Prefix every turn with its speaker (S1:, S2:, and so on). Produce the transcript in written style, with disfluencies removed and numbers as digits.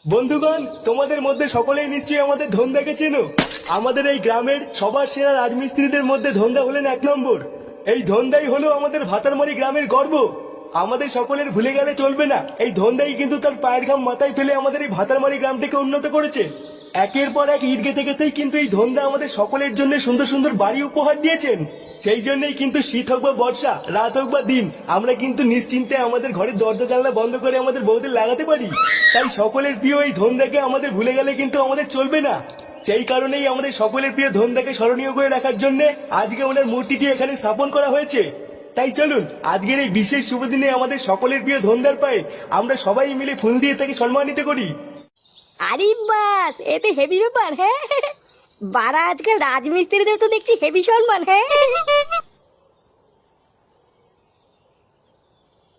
S1: বন্ধুগণ, তোমাদের মধ্যে সকলেই নিশ্চয়ই আমাদের ধন্দাকে চেনো। আমাদের এই গ্রামের সবার সেরা রাজমিস্ত্রিদের মধ্যে ধন্দা হলেন এক নম্বর। এই ধন্দাই হলো আমাদের ভাতারমারি গ্রামের গর্ব। আমাদের সকলের ভুলে গেলে চলবে না, এই ধন্দাই কিন্তু তার পায়ের ঘাম মাথায় ফেলে আমাদের এই ভাতারমারি গ্রামটাকে উন্নত করেছে। একের পর এক ইট গেঁথে গেঁথেই কিন্তু এই ধন্দা আমাদের সকলের জন্য সুন্দর সুন্দর বাড়ি উপহার দিয়েছেন। সেই জন্যই কিন্তু শীত হোক বা বর্ষা, রাত হোক বা দিন, আমরা কিন্তু নিশ্চিন্তে আমাদের ঘরের দরজা জানলা বন্ধ করে আমাদের বউদের লাগাতে পারি। তাই সকলের প্রিয় এই ধন্দাকে আমাদের ভুলে গেলে কিন্তু আমাদের চলবে না। সেই কারণেই আমাদের সকলের প্রিয় ধন্দাকে স্মরণীয় করে রাখার জন্য আজকে ওনার মূর্তিটি এখানে স্থাপন করা হয়েছে। তাই চলুন আজকের এই বিশেষ শুভ দিনে আমাদের সকলের প্রিয় ধন্দার পায়ে আমরা সবাই মিলে ফুল দিয়ে তাকে সম্মানিত করি।
S2: আরে বাস, এতে হেভি ব্যাপার। হ্যাঁ, বারা আজকাল রাজমিস্ত্রিদের তো দেখছি হেভি সম্মান। হ্যাঁ,